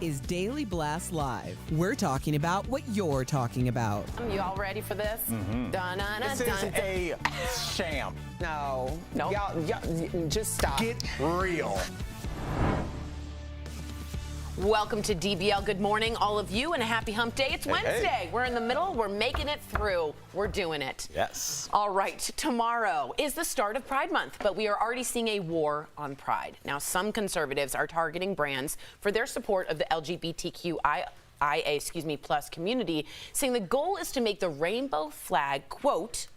is Daily Blast Live. We're talking about what you're talking about. You all ready for this? This is a sham. No. Nope. Y'all, just stop. Get real. Welcome to DBL. Good morning, all of you, and a happy hump day. It's Wednesday. Hey. We're in the middle. We're making it through. We're doing it. Yes. All right. Tomorrow is the start of Pride Month, but we are already seeing a war on pride. Now, some conservatives are targeting brands for their support of the LGBTQIA plus community, saying the goal is to make the rainbow flag, quote,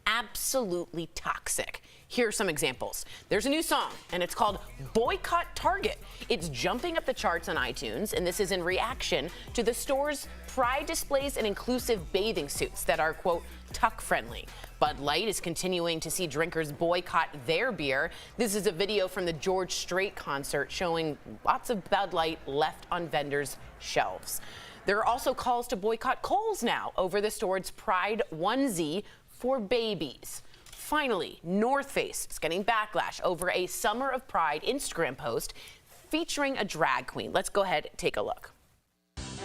absolutely toxic. Here are some examples. There's a new song, and it's called Boycott Target. It's jumping up the charts on iTunes, and this is in reaction to the store's pride displays and inclusive bathing suits that are, quote, tuck-friendly. Bud Light is continuing to see drinkers boycott their beer. This is a video from the George Strait concert showing lots of Bud Light left on vendors' shelves. There are also calls to boycott Kohl's now over the store's Pride onesie for babies. Finally, North Face is getting backlash over a Summer of Pride Instagram post featuring a drag queen. Let's go ahead and take a look.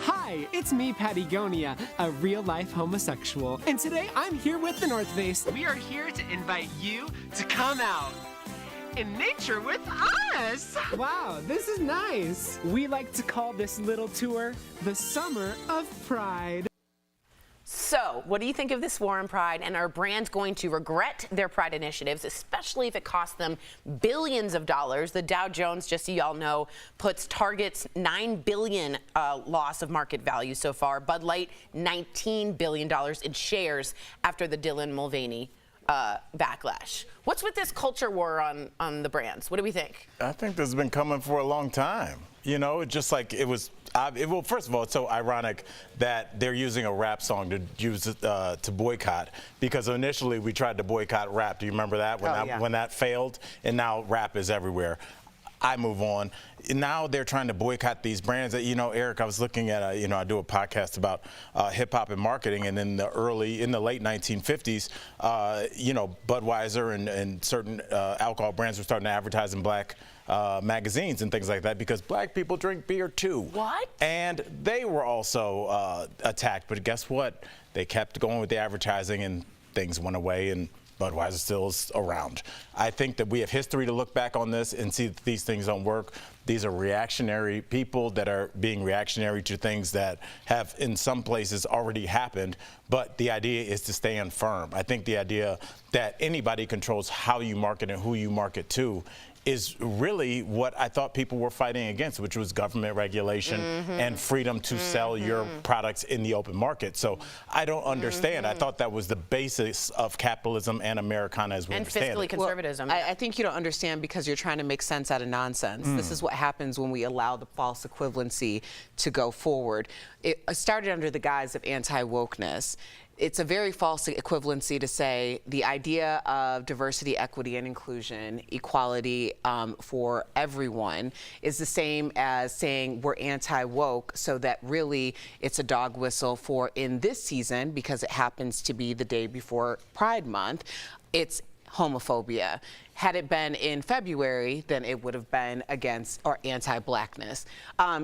Hi, it's me, Patagonia, a real-life homosexual. And today I'm here with the North Face. We are here to invite you to come out in nature with us. Wow, this is nice. We like to call this little tour the Summer of Pride. So, what do you think of this war on pride? And are brands going to regret their pride initiatives, especially if it costs them billions of dollars? The Dow Jones, just so y'all know, puts Target's $9 billion loss of market value so far. Bud Light, $19 billion in shares after the Dylan Mulvaney backlash. What's with this culture war on the brands? What do we think? I think this has been coming for a long time. You know, just like it was. Well, first of all, it's so ironic that they're using a rap song to use to boycott, because initially we tried to boycott rap. Do you remember that when that failed? And now rap is everywhere. I move on. Now they're trying to boycott these brands. You know, Eric, I was looking at, I do a podcast about hip hop and marketing, and in the late 1950s, Budweiser and certain alcohol brands were starting to advertise in black magazines and things like that because black people drink beer too. What? And they were also attacked, but guess what? They kept going with the advertising and things went away, and Budweiser still is around. I think that we have history to look back on this and see that these things don't work. These are reactionary people that are being reactionary to things that have in some places already happened, but the idea is to stand firm. I think the idea that anybody controls how you market and who you market to is really what I thought people were fighting against, which was government regulation and freedom to sell your products in the open market. So I don't understand. I thought that was the basis of capitalism and Americana as we understand it. And fiscally conservatism. Well, I think you don't understand because you're trying to make sense out of nonsense. This is what happens when we allow the false equivalency to go forward. It started under the guise of anti-wokeness. It's a very false equivalency to say the idea of diversity, equity, and inclusion, equality for everyone is the same as saying we're anti-woke, so that really it's a dog whistle for in this season, because it happens to be the day before Pride Month, it's homophobia. Had it been in February, then it would have been against or anti-blackness.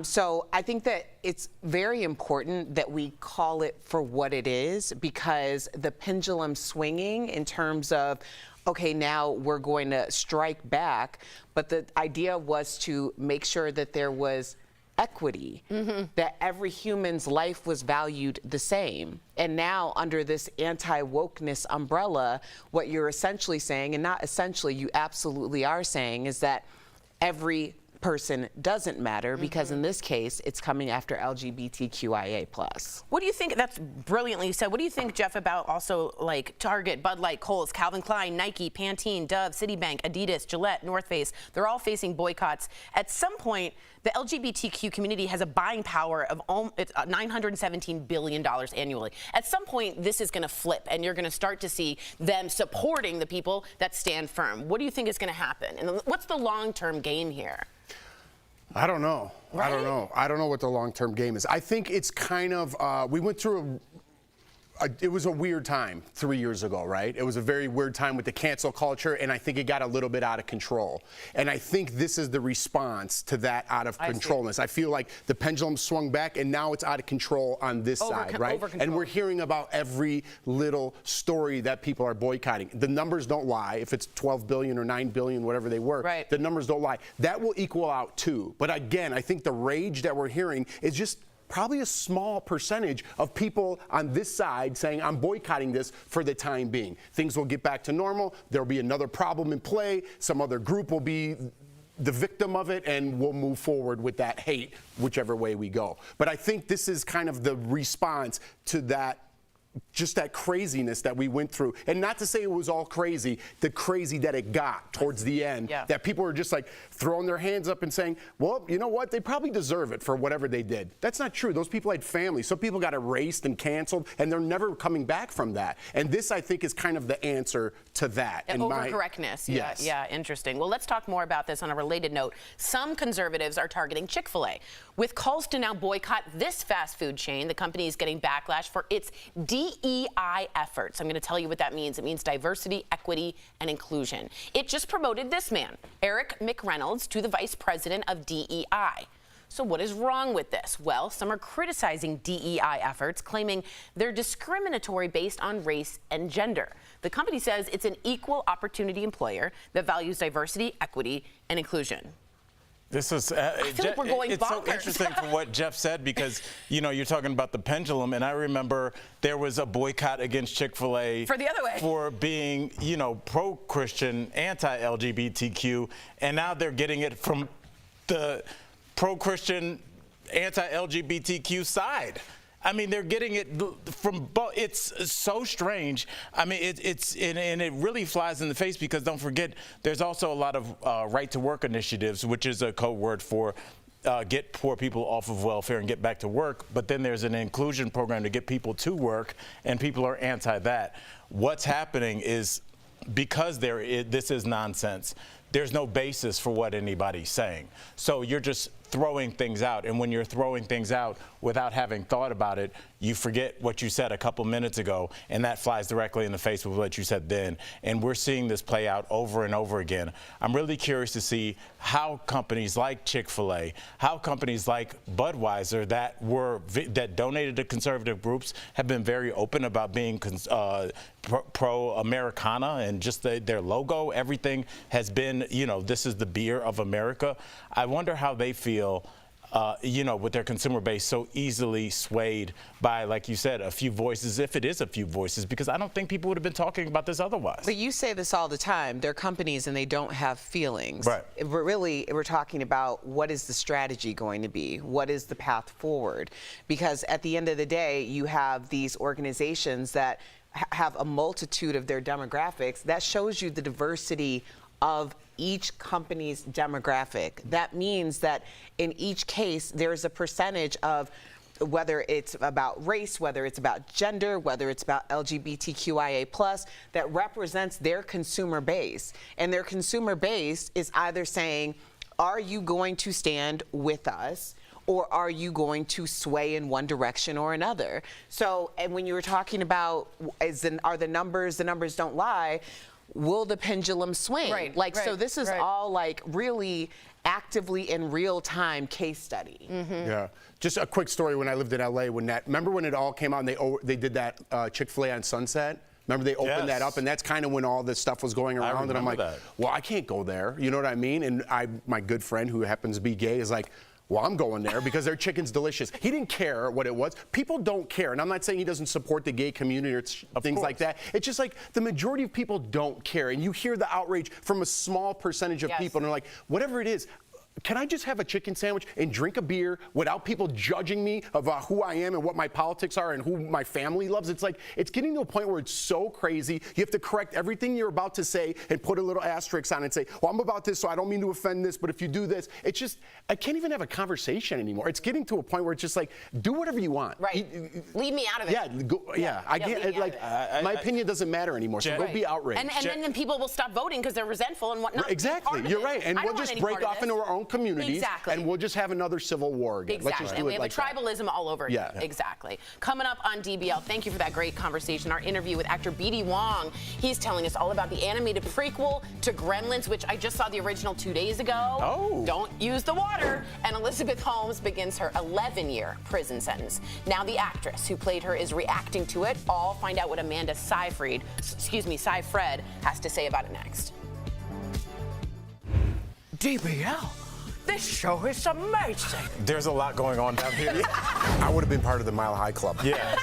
So I think that it's very important that we call it for what it is, because the pendulum swinging in terms of, okay, now we're going to strike back, but the idea was to make sure that there was equity, that every human's life was valued the same. And now under this anti-wokeness umbrella, what you're essentially saying, and not essentially, you absolutely are saying, is that every person doesn't matter, because in this case, it's coming after LGBTQIA+. What do you think? That's brilliantly said. What do you think, Jeff, about also like Target, Bud Light, Kohl's, Calvin Klein, Nike, Pantene, Dove, Citibank, Adidas, Gillette, North Face? They're all facing boycotts. At some point, the LGBTQ community has a buying power of $917 billion annually. At some point, this is going to flip, and you're going to start to see them supporting the people that stand firm. What do you think is going to happen? And what's the long-term game here? I don't know. Right? I don't know what the long-term game is. I think it's kind of, we went through it was a weird time 3 years ago, right? It was a very weird time with the cancel culture, and I think it got a little bit out of control. And I think this is the response to that out of controlness. I feel like the pendulum swung back, and now it's out of control on this side, right? And we're hearing about every little story that people are boycotting. The numbers don't lie. If it's 12 billion or 9 billion, whatever they were, the numbers don't lie. That will equal out too. But again, I think the rage that we're hearing is just probably a small percentage of people on this side saying, I'm boycotting this for the time being. Things will get back to normal. There'll be another problem in play. Some other group will be the victim of it, and we'll move forward with that hate, whichever way we go. But I think this is kind of the response to that, just that craziness that we went through. And not to say it was all crazy, the crazy that it got towards the end, that people were just like throwing their hands up and saying, well, you know what, they probably deserve it for whatever they did. That's not true. Those people had families. Some people got erased and canceled, and they're never coming back from that. And this, I think, is kind of the answer to that. And overcorrectness. Yes. Yeah, interesting. Well, let's talk more about this on a related note. Some conservatives are targeting Chick-fil-A. With calls to now boycott this fast food chain, the company is getting backlash for its DEI efforts. I'm going to tell you what that means. It means diversity, equity, and inclusion. It just promoted this man, Eric McReynolds, to the vice president of DEI. So what is wrong with this? Well, some are criticizing DEI efforts, claiming they're discriminatory based on race and gender. The company says it's an equal opportunity employer that values diversity, equity, and inclusion. This is I feel like we're going it's bonkers. so interesting for what Jeff said, because you're talking about the pendulum, and I remember there was a boycott against Chick-fil-A for the other way, for being pro-Christian, anti-LGBTQ, and now they're getting it from the pro-Christian, anti-LGBTQ side. I mean, they're getting it from both. It's so strange. I mean, and it really flies in the face, because don't forget, there's also a lot of right-to-work initiatives, which is a code word for get poor people off of welfare and get back to work. But then there's an inclusion program to get people to work, and people are anti that. What's happening is, because this is nonsense, there's no basis for what anybody's saying. So you're just throwing things out, and when you're throwing things out without having thought about it, you forget what you said a couple minutes ago, and that flies directly in the face with what you said then. And we're seeing this play out over and over again. I'm really curious to see how companies like Chick-fil-A, how companies like Budweiser that donated to conservative groups have been very open about being pro-Americana, and just their logo, everything has been, this is the beer of America. I wonder how they feel, with their consumer base so easily swayed by, like you said, a few voices, if it is a few voices, because I don't think people would have been talking about this otherwise. But you say this all the time. They're companies and they don't have feelings. Right. We're talking about, what is the strategy going to be? What is the path forward? Because at the end of the day, you have these organizations that have a multitude of their demographics. That shows you the diversity of each company's demographic. That means that in each case, there's a percentage of, whether it's about race, whether it's about gender, whether it's about LGBTQIA+, that represents their consumer base. And their consumer base is either saying, are you going to stand with us, or are you going to sway in one direction or another? So, and when you were talking about, are the numbers don't lie, will the pendulum swing? So this is all like really actively in real time case study. Yeah. Just a quick story. When I lived in LA, remember when it all came out and they did that Chick-fil-A on Sunset? Remember they opened that up, and that's kind of when all this stuff was going around, and I'm like, well, I can't go there. You know what I mean? And my good friend, who happens to be gay, is like, well, I'm going there because their chicken's delicious. He didn't care what it was. People don't care. And I'm not saying he doesn't support the gay community or things like that. It's just like the majority of people don't care. And you hear the outrage from a small percentage of people, and they're like, whatever it is, can I just have a chicken sandwich and drink a beer without people judging me about who I am and what my politics are and who my family loves? It's like, it's getting to a point where it's so crazy. You have to correct everything you're about to say and put a little asterisk on it and say, well, I'm about this, so I don't mean to offend this, but if you do this, it's just, I can't even have a conversation anymore. It's getting to a point where it's just like, do whatever you want. Leave me out of it. I can't, my opinion doesn't matter anymore, so go be outraged. And then people will stop voting because they're resentful and whatnot. Exactly, you're right. And we'll just break off into our own communities, Exactly. and we'll just have another civil war again. Exactly. Let's just do and we it have like a tribalism all over. Yeah. Exactly. Coming up on DBL, thank you for that great conversation. Our interview with actor B.D. Wong. He's telling us all about the animated prequel to Gremlins, which I just saw the original 2 days ago. Oh. Don't use the water. And Elizabeth Holmes begins her 11-year prison sentence. Now the actress who played her is reacting to it. All find out what Amanda Seyfried has to say about it next. DBL, this show is amazing. There's a lot going on down here. I would have been part of the Mile High Club. Yeah.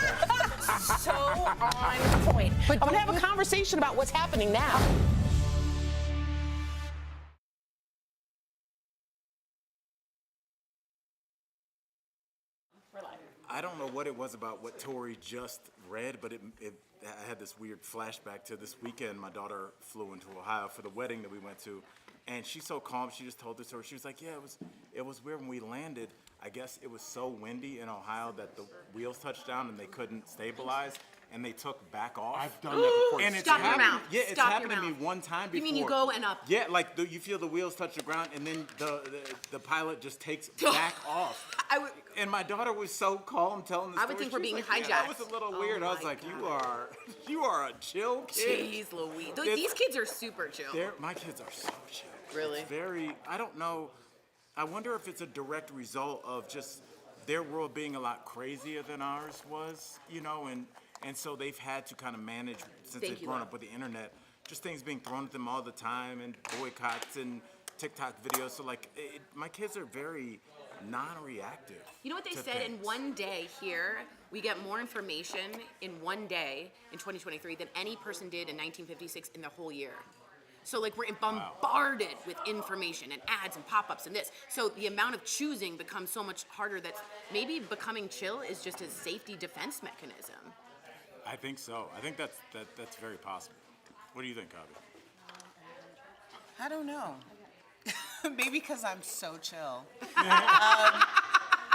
So on point. But I'm going to have a conversation about what's happening now. I don't know what it was about what Tori just read, but I had this weird flashback to this weekend. My daughter flew into Ohio for the wedding that we went to, and she's so calm. She just told the story. She was like, "Yeah, it was weird when we landed. I guess it was so windy in Ohio that the wheels touched down and they couldn't stabilize, and they took back off." I've done that before. And it's Stop your happened. mouth. Yeah, it's Stop happened your to me mouth. one time You before. mean you go and up? Yeah, like you feel the wheels touch the ground, and then the pilot just takes back off. And my daughter was so calm telling the story. I would think we're She was being like, "Yeah, that hijacked." was a little Oh weird." I was my like, God. you are a chill kid. Jeez Louise. These kids are super chill. My kids are so chill. Really? It's I don't know. I wonder if it's a direct result of just their world being a lot crazier than ours was, and so they've had to kind of manage, since they've grown up with the internet, just things being thrown at them all the time, and boycotts and TikTok videos. So my kids are very non-reactive. You know what they to said? In things. one day here, we get more information in one day in 2023 than any person did in 1956 in the whole year. So we're bombarded with information and ads and pop-ups and this. So the amount of choosing becomes so much harder that maybe becoming chill is just a safety defense mechanism. I think so. I think that's very possible. What do you think, Kavi? I don't know. Maybe because I'm so chill.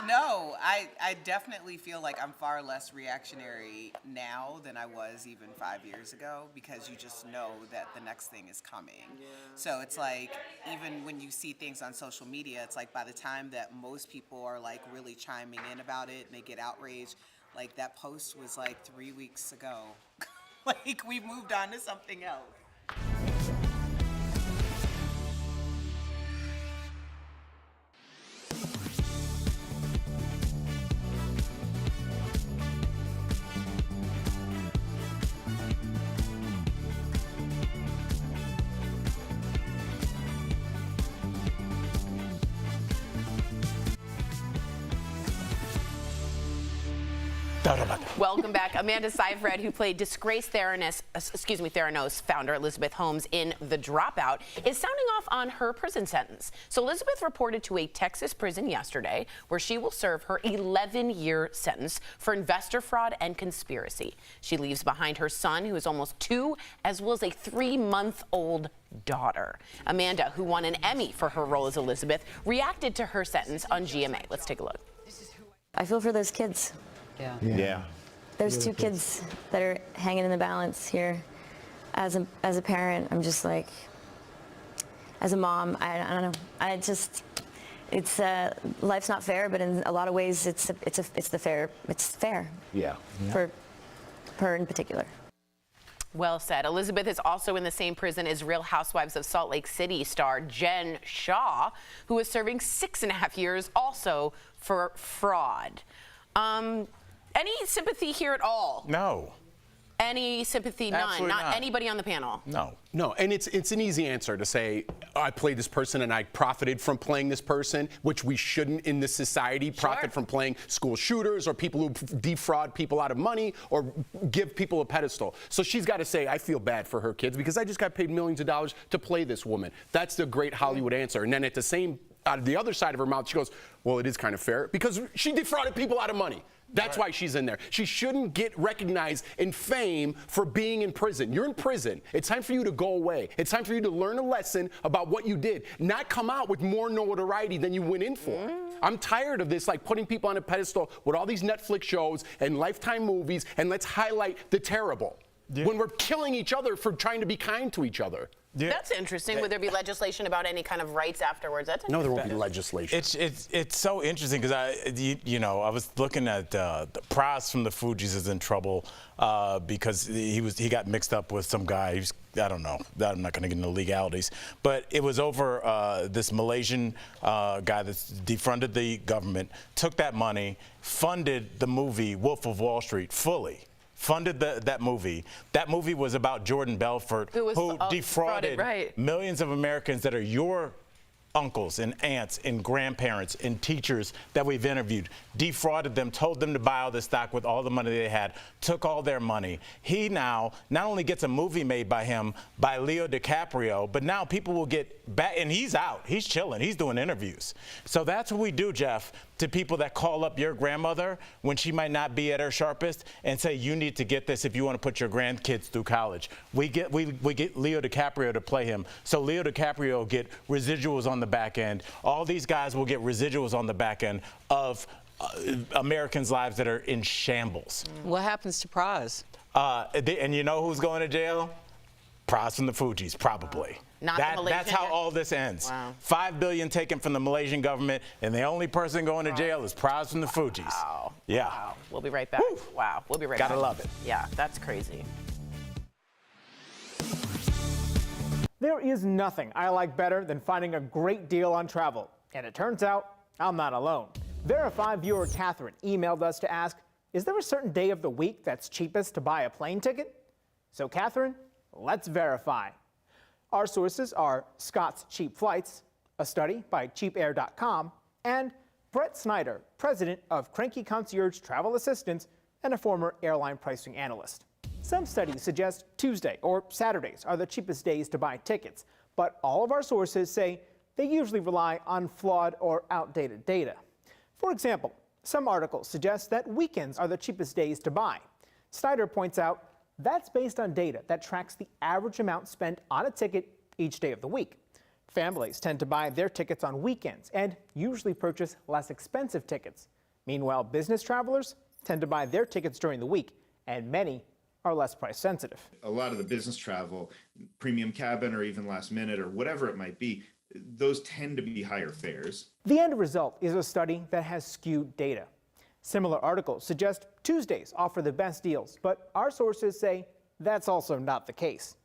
No, I definitely feel like I'm far less reactionary now than I was even 5 years ago, because you just know that the next thing is coming. Yeah. So it's like, even when you see things on social media, it's like by the time that most people are really chiming in about it and they get outraged, that post was 3 weeks ago. We've moved on to something else. Welcome back. Amanda Seyfried, who played disgraced Theranos founder Elizabeth Holmes in The Dropout, is sounding off on her prison sentence. So Elizabeth reported to a Texas prison yesterday where she will serve her 11-year sentence for investor fraud and conspiracy. She leaves behind her son, who is almost 2, as well as a 3-month-old daughter. Amanda, who won an Emmy for her role as Elizabeth, reacted to her sentence on GMA. Let's take a look. I feel for those kids. Yeah. There's 2 kids that are hanging in the balance here. As a parent, I'm just as a mom, I don't know. Life's not fair, but in a lot of ways, it's fair. Yeah. For her in particular. Well said. Elizabeth is also in the same prison as Real Housewives of Salt Lake City star Jen Shaw, who is serving 6.5 years also for fraud. Any sympathy here at all? No. Any sympathy? None. Absolutely not. Anybody on the panel? No. No, and it's an easy answer to say, I played this person and I profited from playing this person, which we shouldn't in this society profit from playing school shooters or people who defraud people out of money or give people a pedestal. So she's got to say, I feel bad for her kids because I just got paid millions of dollars to play this woman. That's the great Hollywood answer. And then at out of the other side of her mouth, she goes, well, it is kind of fair because she defrauded people out of money. That's why she's in there. She shouldn't get recognized in fame for being in prison. You're in prison. It's time for you to go away. It's time for you to learn a lesson about what you did, not come out with more notoriety than you went in for. I'm tired of this, putting people on a pedestal with all these Netflix shows and Lifetime movies, and let's highlight the terrible when we're killing each other for trying to be kind to each other. Yeah. That's interesting. Would there be legislation about any kind of rights afterwards? That's No, there won't be legislation. It's so interesting because I was looking at the Praz from the Fugees is in trouble because he got mixed up with some guy. I don't know. I'm not going to get into legalities, but it was over this Malaysian guy that's defunded the government, took that money, funded the movie Wolf of Wall Street fully. Funded that movie. That movie was about Jordan Belfort, who defrauded millions of Americans that are your uncles and aunts and grandparents and teachers that we've interviewed, defrauded them, told them to buy all this stock with all the money they had, took all their money. He now not only gets a movie made by him, by Leo DiCaprio, but now people will get back, and he's out, he's chilling, he's doing interviews. So that's what we do, Jeff, to people that call up your grandmother when she might not be at her sharpest and say, you need to get this if you want to put your grandkids through college. We get Leo DiCaprio to play him. So Leo DiCaprio will get residuals on the back end. All these guys will get residuals on the back end of Americans' lives that are in shambles. What happens to Praz? And you know who's going to jail? Praz from the Fugees, probably. Not the Malaysian. That's how all this ends. Wow. $5 billion taken from the Malaysian government, and the only person going to jail is Praz from the Fugees. Wow. Yeah. Wow. We'll be right back. Woo. Wow. We'll be right back. Gotta love it. Yeah, that's crazy. There is nothing I like better than finding a great deal on travel. And it turns out I'm not alone. Verify viewer Catherine emailed us to ask, is there a certain day of the week that's cheapest to buy a plane ticket? So Catherine, let's verify. Our sources are Scott's Cheap Flights, a study by cheapair.com, and Brett Snyder, president of Cranky Concierge Travel Assistance and a former airline pricing analyst. Some studies suggest Tuesday or Saturdays are the cheapest days to buy tickets, but all of our sources say they usually rely on flawed or outdated data. For example, some articles suggest that weekends are the cheapest days to buy. Snyder points out that's based on data that tracks the average amount spent on a ticket each day of the week. Families tend to buy their tickets on weekends and usually purchase less expensive tickets. Meanwhile, business travelers tend to buy their tickets during the week, and many are less price sensitive. A lot of the business travel, premium cabin or even last minute or whatever it might be, those tend to be higher fares. The end result is a study that has skewed data. Similar articles suggest Tuesdays offer the best deals, but our sources say that's also not the case.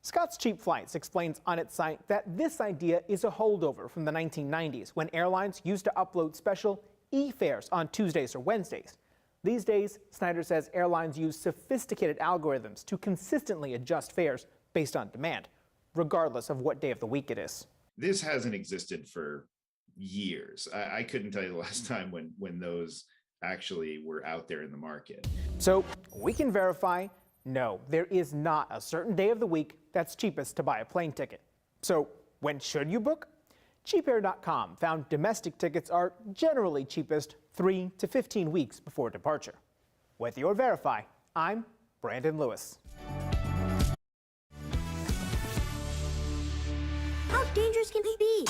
Scott's Cheap Flights explains on its site that this idea is a holdover from the 1990s when airlines used to upload special e-fares on Tuesdays or Wednesdays. These days, Snyder says airlines use sophisticated algorithms to consistently adjust fares based on demand, regardless of what day of the week it is. This hasn't existed for years. I couldn't tell you the last time when those actually were out there in the market. So we can verify, no, there is not a certain day of the week that's cheapest to buy a plane ticket. So when should you book? Cheapair.com found domestic tickets are generally cheapest 3 to 15 weeks before departure. With your Verify, I'm Brandon Lewis. How dangerous can he be?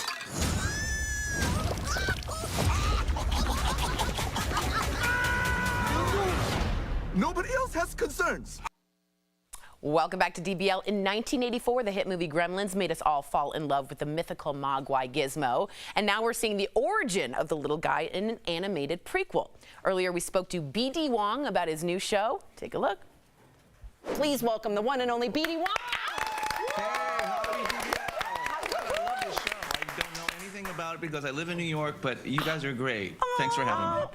Nobody else has concerns. Welcome back to DBL. In 1984, the hit movie Gremlins made us all fall in love with the mythical Mogwai Gizmo. And now we're seeing the origin of the little guy in an animated prequel. Earlier, we spoke to B.D. Wong about his new show. Take a look. Please welcome the one and only B.D. Wong. Hey, how are you, DBL? I love this show. I don't know anything about it because I live in New York, but you guys are great. Thanks for having me.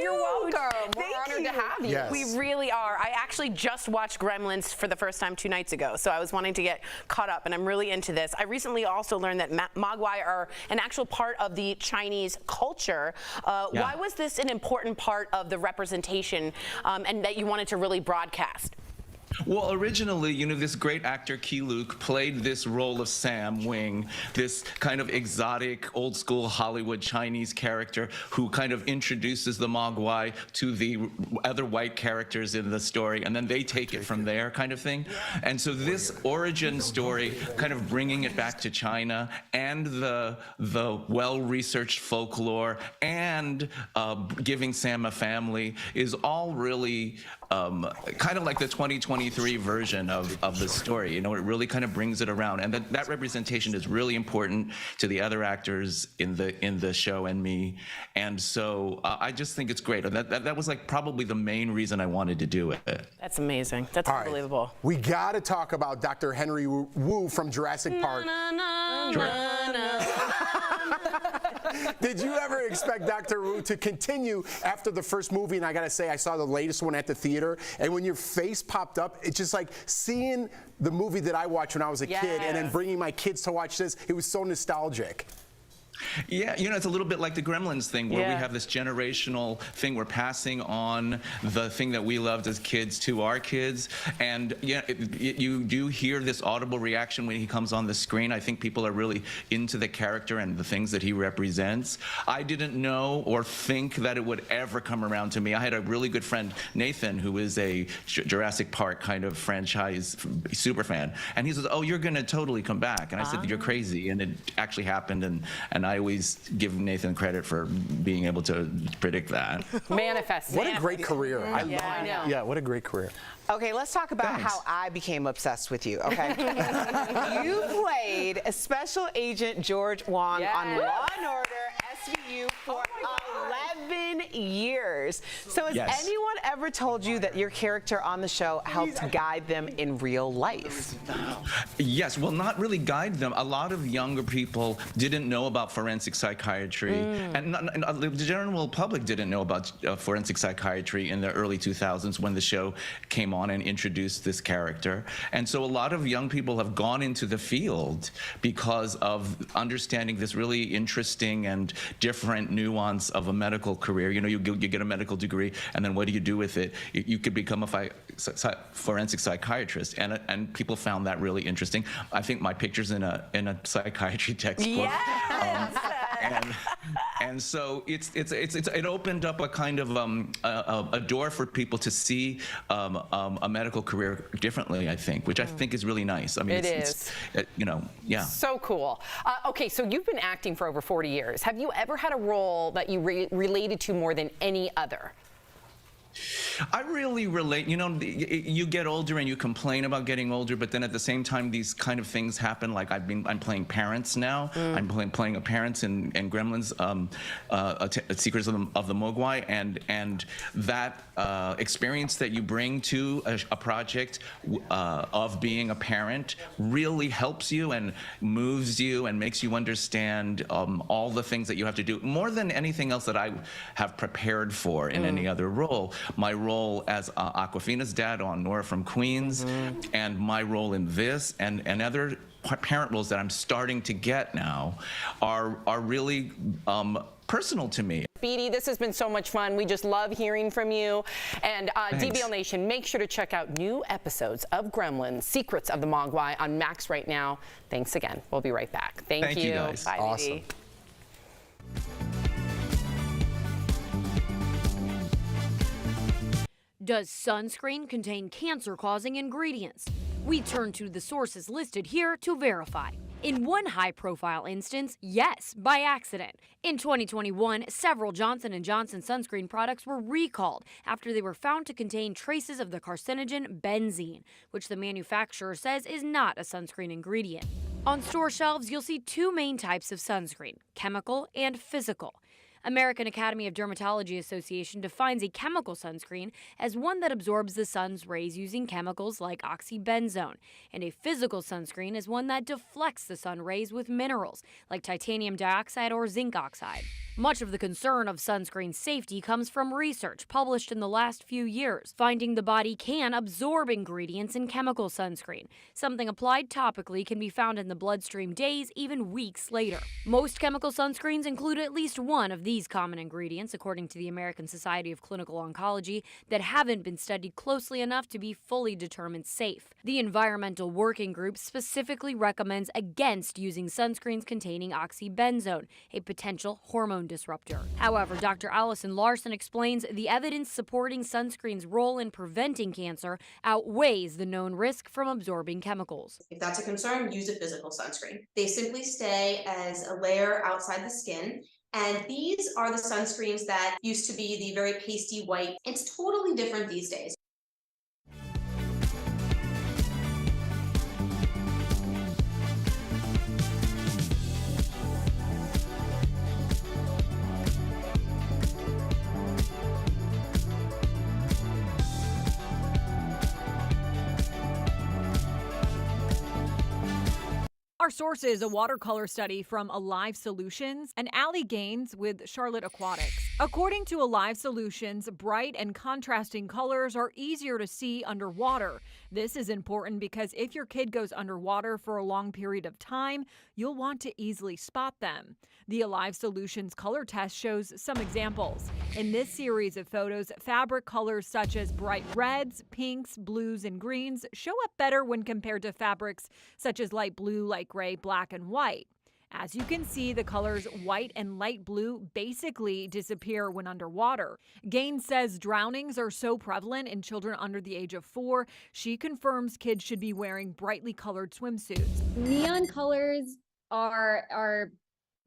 You're welcome. We're honored to have you. Yes. We really are. I actually just watched Gremlins for the first time 2 nights ago, so I was wanting to get caught up, and I'm really into this. I recently also learned that Mogwai are an actual part of the Chinese culture. Why was this an important part of the representation and that you wanted to really broadcast? Well, originally, you know, this great actor, Key Luke, played this role of Sam Wing, this kind of exotic, old-school Hollywood Chinese character who kind of introduces the Mogwai to the other white characters in the story, and then they take it from there kind of thing. And so this origin story, kind of bringing it back to China, and the well-researched folklore, and giving Sam a family, is all really kind of like the 2020 2023 version of the story. You know, it really kind of brings it around, and that representation is really important to the other actors in the show and me. And so I just think it's great. That was like probably the main reason I wanted to do it. That's amazing. That's unbelievable. We got to talk about Dr. Henry Wu from Jurassic Park. Did you ever expect Dr. Wu to continue after the first movie? And I got to say, I saw the latest one at the theater, and when your face popped up, it's just like seeing the movie that I watched when I was a kid and then bringing my kids to watch this. It was so nostalgic. Yeah, you know, it's a little bit like the Gremlins thing, where we have this generational thing. We're passing on the thing that we loved as kids to our kids. And yeah, you do hear this audible reaction when he comes on the screen. I think people are really into the character and the things that he represents. I didn't know or think that it would ever come around to me. I had a really good friend, Nathan, who is a Jurassic Park kind of franchise super fan. And he says, "Oh, you're going to totally come back." And I said, "You're crazy." And it actually happened. And I always give Nathan credit for being able to predict that. Manifest. What a great career. I know. Yeah, what a great career. Okay, let's talk about how I became obsessed with you, okay? You played a Special Agent George Wong on Law & Order SVU for 11 years. So has anyone ever told you that your character on the show helped guide them in real life? Yes, well, not really guide them. A lot of younger people didn't know about forensic psychiatry, and the general public didn't know about forensic psychiatry in the early 2000s when the show came on and introduced this character. And so a lot of young people have gone into the field because of understanding this really interesting and different nuance of a medical career. You know, you get a medical degree, and then what do you do with it? You could become a forensic psychiatrist, and people found that really interesting. I think my picture's in a psychiatry textbook. And so it opened up a kind of a door for people to see a medical career differently, I think, which I think is really nice. I mean, it's you know, So cool. Okay, so you've been acting for over 40 years. Have you ever had a role that you related to more than any other? I really relate. You know, you get older and you complain about getting older, but then at the same time, these kind of things happen. Like I'm playing parents now. I'm playing a parents in Gremlins, Secrets of the Mogwai, and that experience that you bring to a project of being a parent really helps you and moves you and makes you understand all the things that you have to do, more than anything else that I have prepared for in any other role. My role as Awkwafina's dad on Nora from Queens, and my role in this, and other parent roles that I'm starting to get now are really personal to me. Speedy, this has been so much fun. We just love hearing from you. And DBL Nation, make sure to check out new episodes of Gremlins, Secrets of the Mogwai on Max right now. Thanks again. We'll be right back. Thank you. Guys. Bye, Awesome. Dee. Does sunscreen contain cancer-causing ingredients? We turn to the sources listed here to verify. In one high-profile instance, yes, by accident. In 2021, several Johnson & Johnson sunscreen products were recalled after they were found to contain traces of the carcinogen benzene, which the manufacturer says is not a sunscreen ingredient. On store shelves, you'll see two main types of sunscreen, chemical and physical. American Academy of Dermatology Association defines a chemical sunscreen as one that absorbs the sun's rays using chemicals like oxybenzone, and a physical sunscreen is one that deflects the sun rays with minerals like titanium dioxide or zinc oxide. Much of the concern of sunscreen safety comes from research published in the last few years, finding the body can absorb ingredients in chemical sunscreen. Something applied topically can be found in the bloodstream days, even weeks later. Most chemical sunscreens include at least one of these common ingredients, according to the American Society of Clinical Oncology, that haven't been studied closely enough to be fully determined safe. The Environmental Working Group specifically recommends against using sunscreens containing oxybenzone, a potential hormone disruptor. However, Dr. Allison Larson explains the evidence supporting sunscreen's role in preventing cancer outweighs the known risk from absorbing chemicals. If that's a concern, use a physical sunscreen. They simply stay as a layer outside the skin. And these are the sunscreens that used to be the very pasty white. It's totally different these days. Our source is a watercolor study from Alive Solutions and Allie Gaines with Charlotte Aquatics. According to Alive Solutions, bright and contrasting colors are easier to see underwater. This is important because if your kid goes underwater for a long period of time, you'll want to easily spot them. The Alive Solutions color test shows some examples. In this series of photos, fabric colors such as bright reds, pinks, blues, and greens show up better when compared to fabrics such as light blue, light gray, black, and white. As you can see, the colors white and light blue basically disappear when underwater. Gaines says drownings are so prevalent in children under the age of 4. She confirms kids should be wearing brightly colored swimsuits. Neon colors are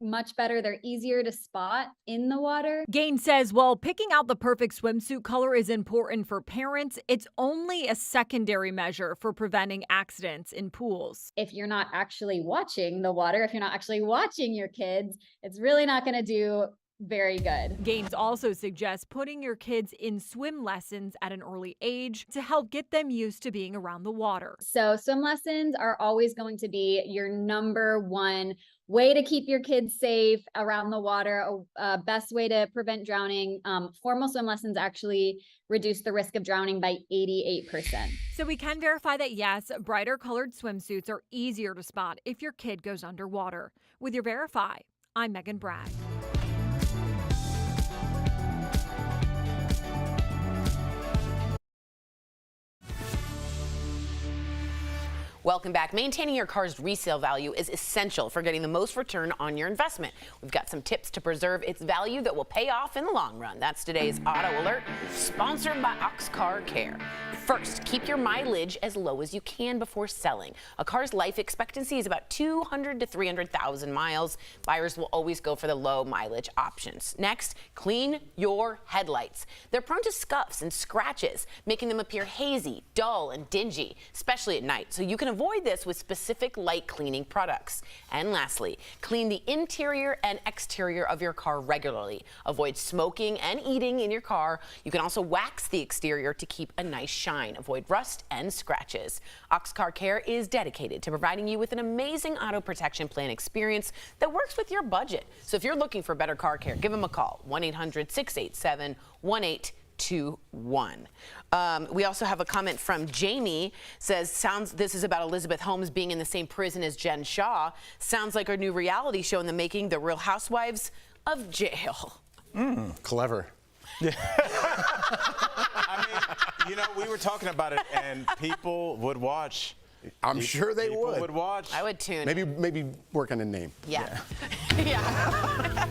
much better. They're easier to spot in the water. Gaines says while picking out the perfect swimsuit color is important for parents, it's only a secondary measure for preventing accidents in pools. If you're not actually watching the water, if you're not actually watching your kids, it's really not going to do very good. Gaines also suggests putting your kids in swim lessons at an early age to help get them used to being around the water. So swim lessons are always going to be your number one way to keep your kids safe around the water, best way to prevent drowning. Formal swim lessons actually reduce the risk of drowning by 88%. So we can verify that yes, brighter colored swimsuits are easier to spot if your kid goes underwater. With your Verify, I'm Megan Bragg. Welcome back. Maintaining your car's resale value is essential for getting the most return on your investment. We've got some tips to preserve its value that will pay off in the long run. That's today's Auto Alert, sponsored by Car Care. First, keep your mileage as low as you can before selling. A car's life expectancy is about 200 to 300,000 miles. Buyers will always go for the low mileage options. Next, clean your headlights. They're prone to scuffs and scratches, making them appear hazy, dull, and dingy, especially at night. So you can avoid this with specific light cleaning products. And lastly, clean the interior and exterior of your car regularly. Avoid smoking and eating in your car. You can also wax the exterior to keep a nice shine. Avoid rust and scratches. Car Care is dedicated to providing you with an amazing auto protection plan experience that works with your budget. So if you're looking for better car care, give them a call, 1-800-687-1821. We also have a comment from Jamie. Says, this is about Elizabeth Holmes being in the same prison as Jen Shaw. Sounds like our new reality show in the making, The Real Housewives of Jail. Clever. I mean, you know, we were talking about it, and people would watch. I'm sure they would. People would watch. I would tune. Maybe work on a name. Yeah. Yeah.